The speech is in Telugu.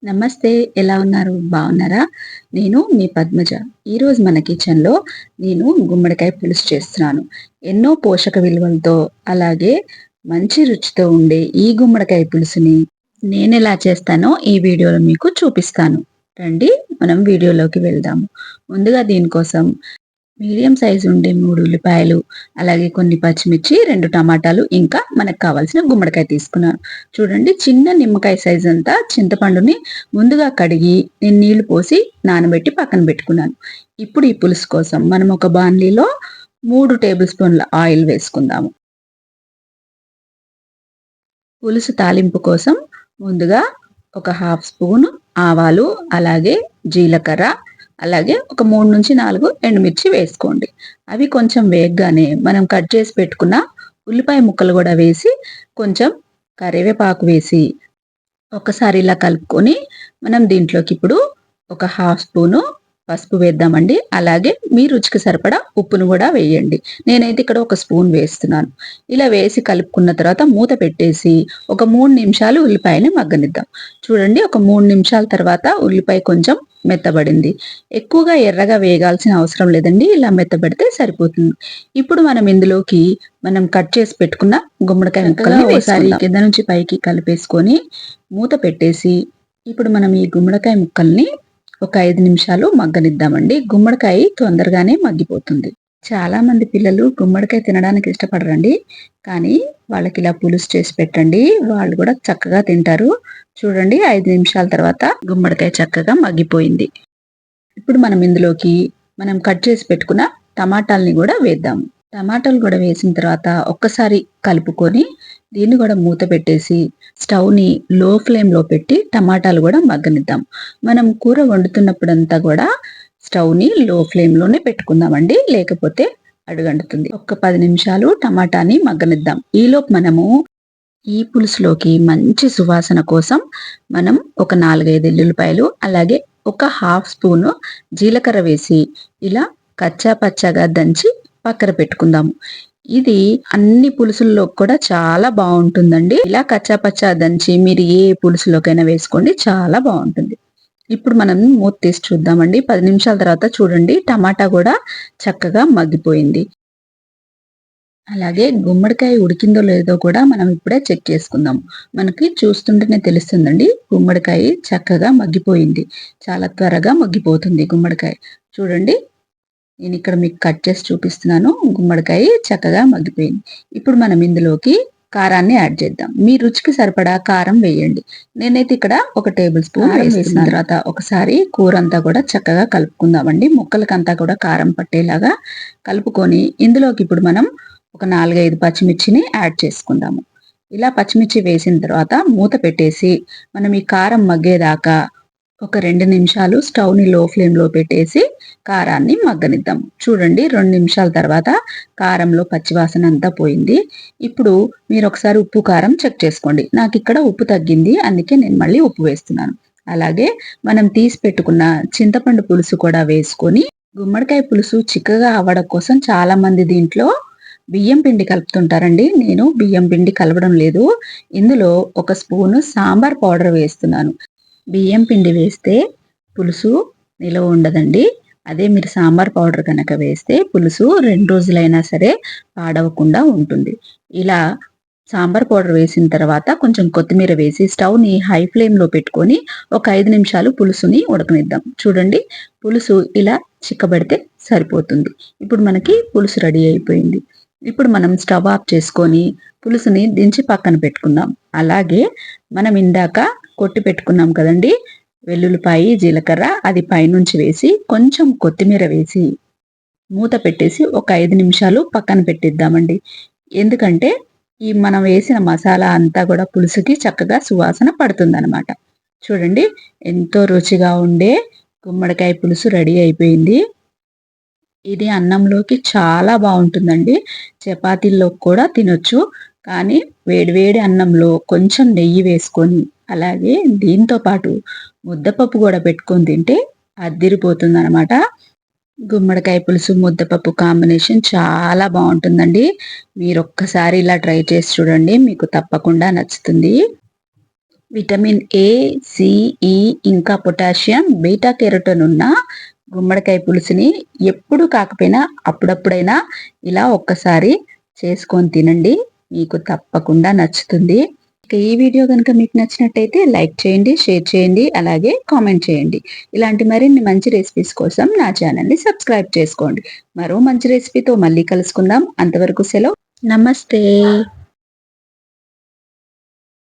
నమస్తే. ఎలా ఉన్నారు? బాగున్నారా? నేను మీ పద్మజ. ఈరోజు మన కిచెన్‌లో నేను గుమ్మడికాయ పులుసు చేస్తున్నాను. ఎన్నో పోషక విలువలతో, అలాగే మంచి రుచితో ఉండే ఈ గుమ్మడికాయ పులుసుని నేనెలా చేస్తానో ఈ వీడియోలో మీకు చూపిస్తాను. రండి మనం వీడియోలోకి వెళ్దాము. ముందుగా దీనికోసం మీడియం సైజు ఉండే 3 ఉల్లిపాయలు, అలాగే కొన్ని పచ్చిమిర్చి, 2 టమాటాలు, ఇంకా మనకు కావాల్సిన గుమ్మడికాయ తీసుకున్నాను. చూడండి, చిన్న నిమ్మకాయ సైజ్ అంతా చింతపండుని ముందుగా కడిగి నేను నీళ్లు పోసి నానబెట్టి పక్కన పెట్టుకున్నాను. ఇప్పుడు ఈ పులుసు కోసం మనం ఒక బాణలీలో 3 టేబుల్ స్పూన్ల ఆయిల్ వేసుకుందాము. పులుసు తాలింపు కోసం ముందుగా ఒక హాఫ్ స్పూన్ ఆవాలు, అలాగే జీలకర్ర, అలాగే ఒక 3-4 ఎండుమిర్చి వేసుకోండి. అవి కొంచెం వేగగానే మనం కట్ చేసి పెట్టుకున్న ఉల్లిపాయ ముక్కలు కూడా వేసి, కొంచెం కరివేపాకు వేసి ఒకసారి ఇలా కలుపుకొని మనం దీంట్లోకి ఇప్పుడు ఒక హాఫ్ స్పూను పసుపు వేద్దామండి. అలాగే మీ రుచికి సరిపడా ఉప్పును కూడా వేయండి. నేనైతే ఇక్కడ ఒక స్పూన్ వేస్తున్నాను. ఇలా వేసి కలుపుకున్న తర్వాత మూత పెట్టేసి ఒక 3 నిమిషాలు ఉల్లిపాయని మగ్గనిద్దాం. చూడండి, ఒక 3 నిమిషాల తర్వాత ఉల్లిపాయ కొంచెం మెత్తబడింది. ఎక్కువగా ఎర్రగా వేగాల్సిన అవసరం లేదండి. ఇలా మెత్తబడితే సరిపోతుంది. ఇప్పుడు మనం ఇందులోకి కట్ చేసి పెట్టుకున్న గుమ్మడికాయ ముక్కల్ని ఒకసారి కింద నుంచి పైకి కలిపేసుకొని మూత పెట్టేసి ఇప్పుడు మనం ఈ గుమ్మడికాయ ముక్కల్ని ఒక 5 నిమిషాలు మగ్గనిద్దామండి. గుమ్మడికాయ తొందరగానే మగ్గిపోతుంది. చాలా మంది పిల్లలు గుమ్మడికాయ తినడానికి ఇష్టపడరండి. కానీ వాళ్ళకి ఇలా పులుసు చేసి పెట్టండి, వాళ్ళు కూడా చక్కగా తింటారు. చూడండి, 5 నిమిషాల తర్వాత గుమ్మడికాయ చక్కగా మగ్గిపోయింది. ఇప్పుడు మనం ఇందులోకి కట్ చేసి పెట్టుకున్న టమాటాలని కూడా వేద్దాము. టమాటాలు కూడా వేసిన తర్వాత ఒక్కసారి కలుపుకొని దీన్ని కూడా మూత పెట్టేసి స్టవ్‌ని లో ఫ్లేమ్‌లో పెట్టి టమాటాలు కూడా మగ్గనిద్దాం. మనం కూర వండుతున్నప్పుడంతా కూడా స్టవ్‌ని లో ఫ్లేమ్‌లోనే పెట్టుకుందామండి. లేకపోతే అడుగంటుతుంది. ఒక్క 10 నిమిషాలు టమాటాని మగ్గనిద్దాం. ఈలోపు మనము ఈ పులుసులోకి మంచి సువాసన కోసం మనం ఒక 4, 5 ఎల్లుల్లిపాయలు, అలాగే ఒక హాఫ్ స్పూను జీలకర్ర వేసి ఇలా కచ్చా పచ్చాగా దంచి పక్కన పెట్టుకుందాము. ఇది అన్ని పులుసుల్లో కూడా చాలా బావుంటుందండి. ఇలా కచ్చా పచ్చా దంచి మీరు ఏ పులుసులోకైనా వేసుకోండి, చాలా బావుంటుంది. ఇప్పుడు మనం మూత తీసి చూద్దామండి. 10 నిమిషాల తర్వాత చూడండి, టమాటా కూడా చక్కగా మగ్గిపోయింది. అలాగే గుమ్మడికాయ ఉడికిందో లేదో కూడా మనం ఇప్పుడే చెక్ చేసుకుందాం. మనకి చూస్తుంటేనే తెలుస్తుందండి, గుమ్మడికాయ చక్కగా మగ్గిపోయింది. చాలా త్వరగా మగ్గిపోతుంది గుమ్మడికాయ. చూడండి, నేను ఇక్కడ మీకు కట్ చేసి చూపిస్తున్నాను. గుమ్మడికాయ చక్కగా మగ్గిపోయింది. ఇప్పుడు మనం ఇందులోకి కారాన్ని యాడ్ చేద్దాం. మీ రుచికి సరిపడా కారం వేయండి. నేనైతే ఇక్కడ ఒక టేబుల్ స్పూన్ వేసిన తర్వాత ఒకసారి కూర అంతా కూడా చక్కగా కలుపుకుందామండి. ముక్కలకంతా కూడా కారం పట్టేలాగా కలుపుకొని ఇందులోకి ఇప్పుడు మనం ఒక 4, 5 పచ్చిమిర్చిని యాడ్ చేసుకుందాము. ఇలా పచ్చిమిర్చి వేసిన తర్వాత మూత పెట్టేసి మనం ఈ కారం మగ్గేదాకా ఒక 2 నిమిషాలు స్టవ్‌ని లో ఫ్లేమ్‌లో పెట్టేసి కారాన్ని మగ్గనిద్దాం. చూడండి, 2 నిమిషాల తర్వాత కారంలో పచ్చివాసన అంతా పోయింది. ఇప్పుడు మీరు ఒకసారి ఉప్పు, కారం చెక్ చేసుకోండి. నాకిక్కడ ఉప్పు తగ్గింది. అందుకే నేను మళ్ళీ ఉప్పు వేస్తున్నాను. అలాగే మనం తీసి పెట్టుకున్న చింతపండు పులుసు కూడా వేసుకొని గుమ్మడికాయ పులుసు చిక్కగా అవ్వడం కోసం చాలా మంది దీంట్లో బియ్యం పిండి కలుపుతుంటారండి. నేను బియ్యం పిండి కలపడం లేదు. ఇందులో ఒక స్పూను సాంబార్ పౌడర్ వేస్తున్నాను. బియ్యం పిండి వేస్తే పులుసు నిలవ ఉండదండి. అదే మీరు సాంబార్ పౌడర్ కనుక వేస్తే పులుసు 2 రోజులైనా సరే పాడవకుండా ఉంటుంది. ఇలా సాంబార్ పౌడర్ వేసిన తర్వాత కొంచెం కొత్తిమీర వేసి స్టవ్‌ని హై ఫ్లేమ్‌లో పెట్టుకొని ఒక 5 నిమిషాలు పులుసుని ఉడకనిద్దాం. చూడండి, పులుసు ఇలా చిక్కబడితే సరిపోతుంది. ఇప్పుడు మనకి పులుసు రెడీ అయిపోయింది. ఇప్పుడు మనం స్టవ్ ఆఫ్ చేసుకొని పులుసుని దించి పక్కన పెట్టుకుందాం. అలాగే మనం ఇందాక కొట్టి పెట్టుకున్నాం కదండీ, వెల్లుల్లిపాయి, జీలకర్ర, అది పైనుంచి వేసి కొంచెం కొత్తిమీర వేసి మూత పెట్టేసి ఒక 5 నిమిషాలు పక్కన పెట్టిద్దామండి. ఎందుకంటే ఈ మనం వేసిన మసాలా అంతా కూడా పులుసుకి చక్కగా సువాసన పడుతుందనమాట. చూడండి, ఎంతో రుచిగా ఉండే గుమ్మడికాయ పులుసు రెడీ అయిపోయింది. ఇది అన్నంలోకి చాలా బావుంటుందండి. చపాతీల్లోకి కూడా తినొచ్చు. కానీ వేడి వేడి అన్నంలో కొంచెం నెయ్యి వేసుకొని, అలాగే దీంతో పాటు ముద్దపప్పు గూడా పెట్టుకొని తింటే అద్దిరిపోతుందనమాట. గుమ్మడికాయ పులుసు, ముద్దపప్పు కాంబినేషన్ చాలా బావుంటుందండి. మీరొక్కసారి ఇలా ట్రై చేసి చూడండి. మీకు తప్పకుండా నచ్చుతుంది. విటమిన్ ఏ, సి, ఈ ఇంకా పొటాషియం, బీటా కెరోటిన్ ఉన్న గుమ్మడికాయ పులుసుని ఎప్పుడు కాకపోయినా అప్పుడప్పుడైనా ఇలా ఒక్కసారి చేసుకొని తినండి. మీకు తప్పకుండా నచ్చుతుంది. ఇక ఈ వీడియో కనుక మీకు నచ్చినట్టయితే లైక్ చేయండి, షేర్ చేయండి, అలాగే కామెంట్ చేయండి. ఇలాంటి మరిన్ని మంచి రెసిపీస్ కోసం నా ఛానల్ని సబ్స్క్రైబ్ చేసుకోండి. మరో మంచి రెసిపీతో మళ్ళీ కలుసుకుందాం. అంతవరకు సెలవు. నమస్తే.